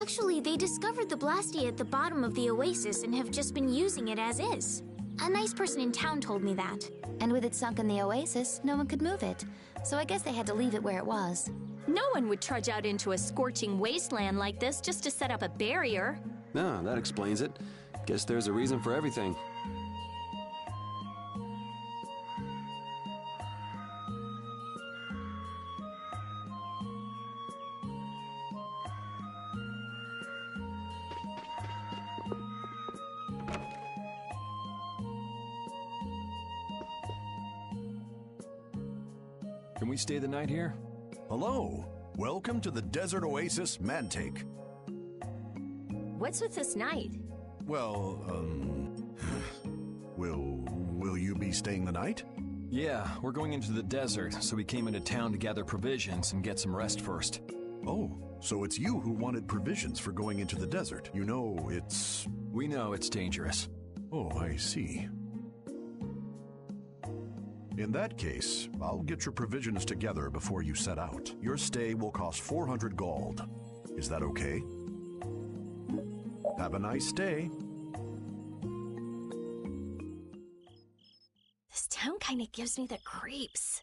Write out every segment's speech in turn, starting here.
Actually, they discovered the blasty at the bottom of the oasis and have just been using it as is. A nice person in town told me that. And with it sunk in the oasis, no one could move it. So I guess they had to leave it where it was. No one would trudge out into a scorching wasteland like this just to set up a barrier. Ah, that explains it. Guess there's a reason for everything. Can we stay the night here? Hello. Welcome to the Desert Oasis Mantake. What's with this night? Well, will you be staying the night? Yeah, we're going into the desert, so we came into town to gather provisions and get some rest first. Oh, so it's you who wanted provisions for going into the desert. You know, it's... We know it's dangerous. Oh, I see. In that case, I'll get your provisions together before you set out. Your stay will cost 400 gold. Is that okay? Have a nice day. This town kind of gives me the creeps.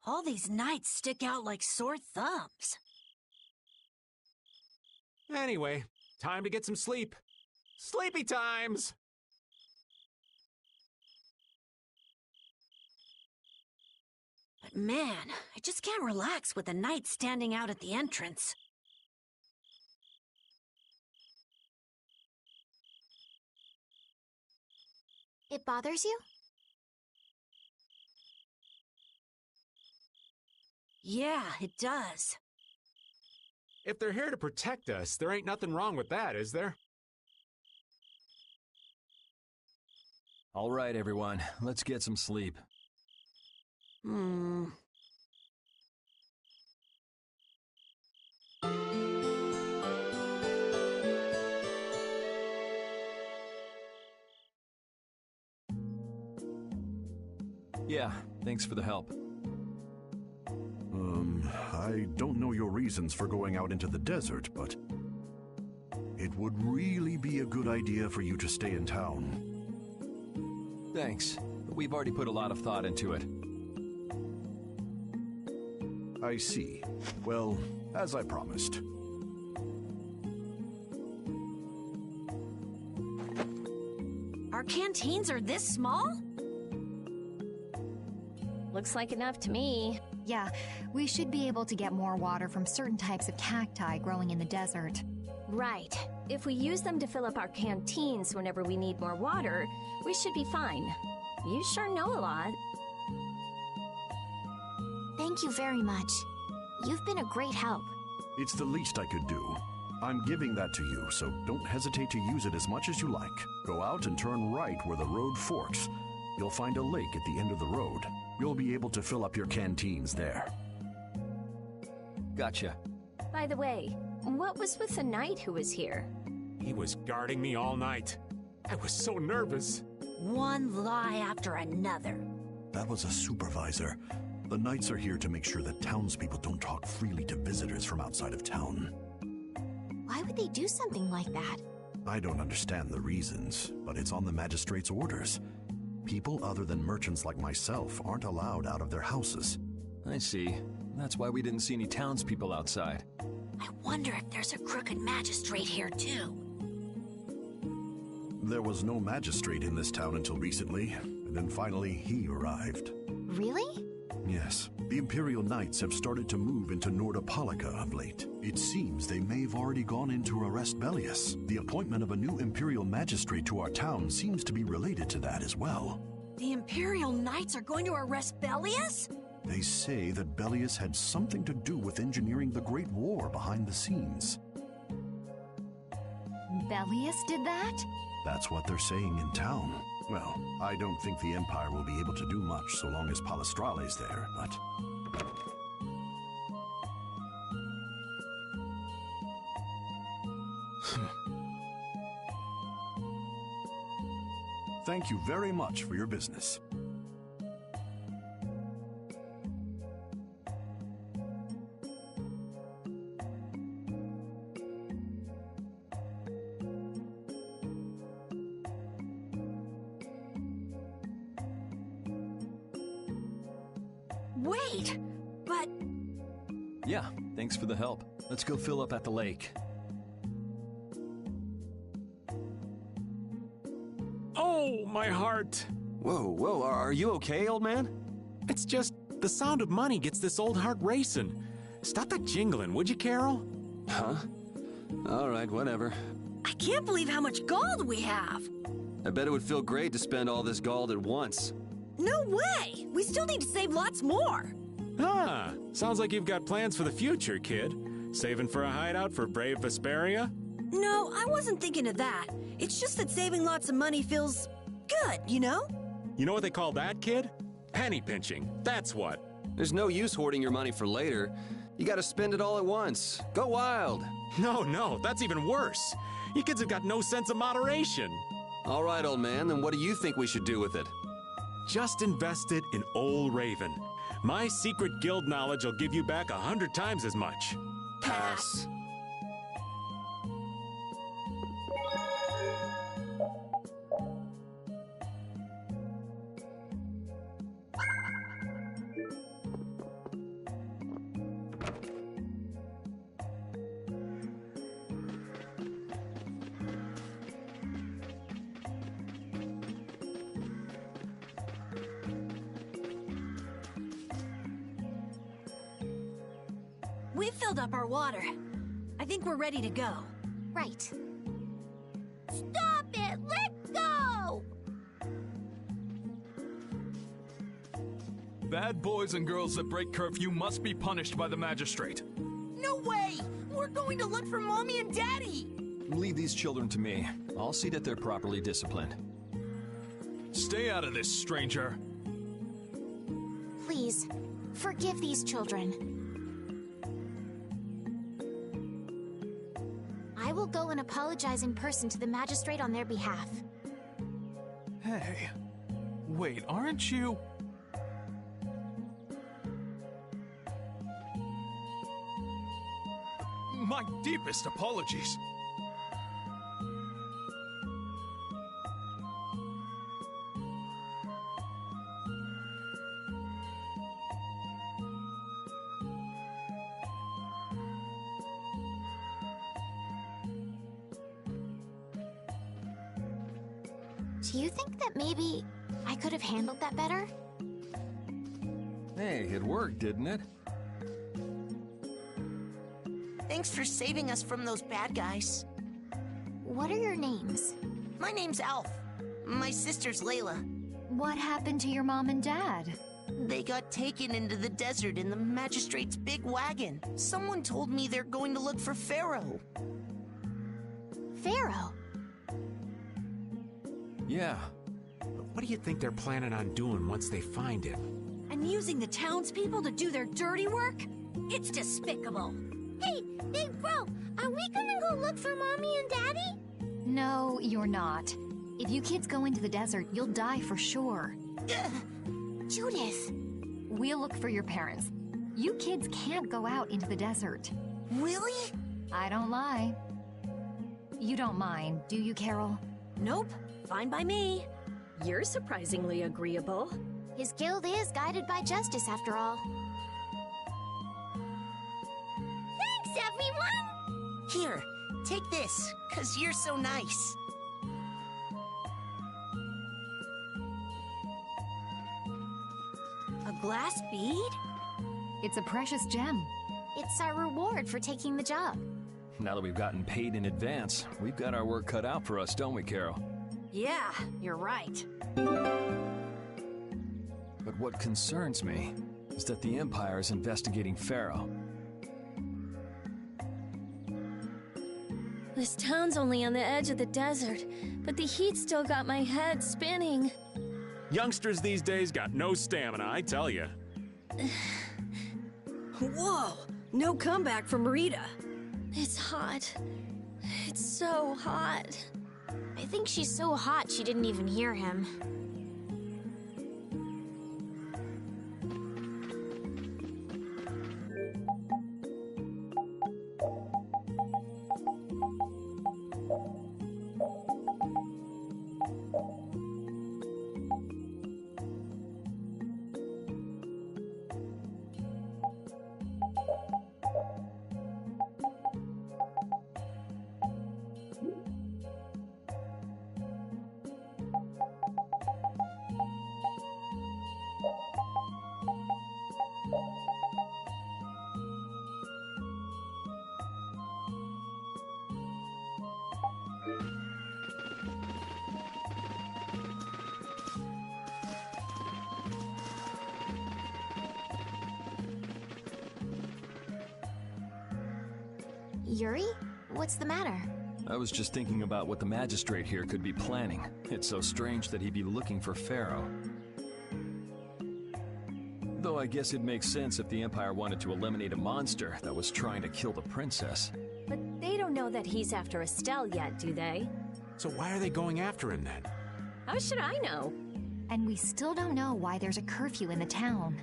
All these nights stick out like sore thumbs. Anyway, time to get some sleep. Sleepy times! But man, I just can't relax with the knight standing out at the entrance. It bothers you? Yeah, it does. If they're here to protect us, there ain't nothing wrong with that, is there? All right, everyone, let's get some sleep. Yeah, thanks for the help. I don't know your reasons for going out into the desert, but it would really be a good idea for you to stay in town. Thanks, but we've already put a lot of thought into it. I see. Well, as I promised. Our canteens are this small? Looks like enough to me. Yeah, we should be able to get more water from certain types of cacti growing in the desert. Right. If we use them to fill up our canteens whenever we need more water, we should be fine. You sure know a lot. Thank you very much. You've been a great help. It's the least I could do. I'm giving that to you, so don't hesitate to use it as much as you like. Go out and turn right where the road forks. You'll find a lake at the end of the road. You'll be able to fill up your canteens there. Gotcha. By the way, what was with the knight who was here? He was guarding me all night. I was so nervous. One lie after another. That was a supervisor. The knights are here to make sure that townspeople don't talk freely to visitors from outside of town. Why would they do something like that? I don't understand the reasons, but it's on the magistrate's orders. People other than merchants like myself aren't allowed out of their houses. I see. That's why we didn't see any townspeople outside. I wonder if there's a crooked magistrate here too. There was no magistrate in this town until recently, and then finally he arrived. Really? Yes, the Imperial Knights have started to move into Nordopolica of late. It seems they may have already gone in to arrest Bellius. The appointment of a new Imperial Magistrate to our town seems to be related to that as well. The Imperial Knights are going to arrest Bellius? They say that Bellius had something to do with engineering the Great War behind the scenes. Bellius did that? That's what they're saying in town. Well, I don't think the Empire will be able to do much so long as Palestrale's there, but... Thank you very much for your business. Wait! But... Yeah, thanks for the help. Let's go fill up at the lake. Oh, my heart! Whoa, whoa, are you okay, old man? It's just the sound of money gets this old heart racing. Stop that jingling, would you, Carol? Huh? All right, whatever. I can't believe how much gold we have! I bet it would feel great to spend all this gold at once. No way! We still need to save lots more! Ah, sounds like you've got plans for the future, kid. Saving for a hideout for brave Vesperia? No, I wasn't thinking of that. It's just that saving lots of money feels good, you know? You know what they call that, kid? Penny pinching, that's what. There's no use hoarding your money for later. You gotta spend it all at once. Go wild. No, that's even worse. You kids have got no sense of moderation. All right, old man, then what do you think we should do with it? Just invest it in Old Raven. My secret guild knowledge will give you back 100 times as much. Pass. We've filled up our water. I think we're ready to go. Right. Stop it! Let go! Bad boys and girls that break curfew must be punished by the magistrate. No way! We're going to look for Mommy and Daddy! Leave these children to me. I'll see that they're properly disciplined. Stay out of this, stranger. Please, forgive these children. I will go and apologize in person to the magistrate on their behalf. Hey, wait, aren't you... My deepest apologies. Do you think that maybe I could have handled that better? Hey, it worked, didn't it? Thanks for saving us from those bad guys. What are your names? My name's Alf. My sister's Layla. What happened to your mom and dad? They got taken into the desert in the magistrate's big wagon. Someone told me they're going to look for Pharaoh. Pharaoh? Yeah. But what do you think they're planning on doing once they find him? And using the townspeople to do their dirty work? It's despicable. Hey, Big Bro, are we gonna go look for Mommy and Daddy? No, you're not. If you kids go into the desert, you'll die for sure. Judith. We'll look for your parents. You kids can't go out into the desert. Really? I don't lie. You don't mind, do you, Carol? Nope, fine by me. You're surprisingly agreeable. His guild is guided by justice, after all. Thanks, everyone! Here, take this, 'cause you're so nice. A glass bead? It's a precious gem. It's our reward for taking the job. Now that we've gotten paid in advance, we've got our work cut out for us, don't we, Carol? Yeah, you're right. But what concerns me is that the Empire is investigating Pharaoh. This town's only on the edge of the desert, but the heat still got my head spinning. Youngsters these days got no stamina, I tell you. Whoa, no comeback from Rita. It's hot. It's so hot. I think she's so hot she didn't even hear him. Yuri? What's the matter? I was just thinking about what the magistrate here could be planning. It's so strange that he'd be looking for Pharaoh. Though I guess it makes sense if the Empire wanted to eliminate a monster that was trying to kill the princess. But they don't know that he's after Estelle yet, do they? So why are they going after him then? How should I know? And we still don't know why there's a curfew in the town.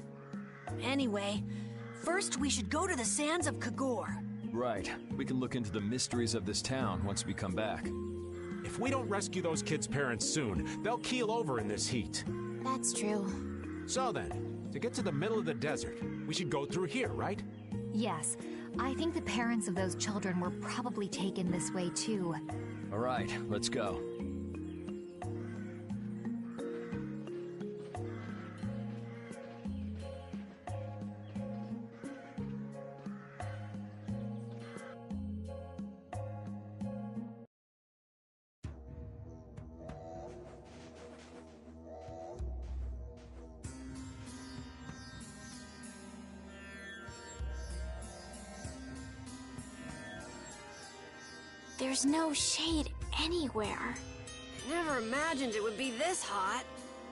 Anyway, first we should go to the sands of Kagor. Right. We can look into the mysteries of this town once we come back. If we don't rescue those kids' parents soon, they'll keel over in this heat. That's true. So then, to get to the middle of the desert, we should go through here, right? Yes. I think the parents of those children were probably taken this way too. All right, let's go. There's no shade anywhere. I never imagined it would be this hot.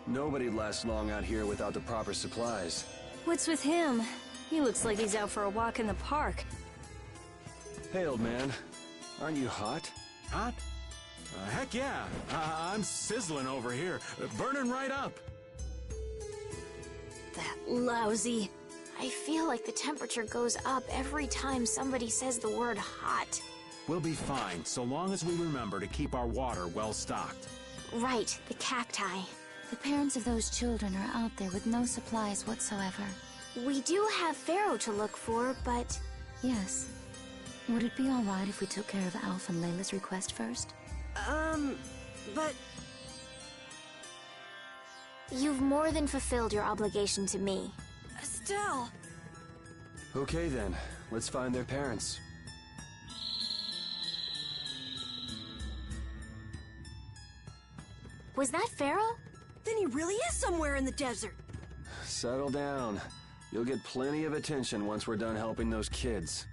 Nobody lasts long out here without the proper supplies. What's with him? He looks like he's out for a walk in the park. Hey, old man. Aren't you hot? Hot? Heck yeah. I'm sizzling over here. Burning right up. That lousy. I feel like the temperature goes up every time somebody says the word hot. We'll be fine, so long as we remember to keep our water well stocked. Right, the cacti. The parents of those children are out there with no supplies whatsoever. We do have Pharaoh to look for, but... Yes. Would it be alright if we took care of Alf and Layla's request first? But... You've more than fulfilled your obligation to me. Estelle! Okay then, let's find their parents. Was that Pharaoh? Then he really is somewhere in the desert. Settle down. You'll get plenty of attention once we're done helping those kids.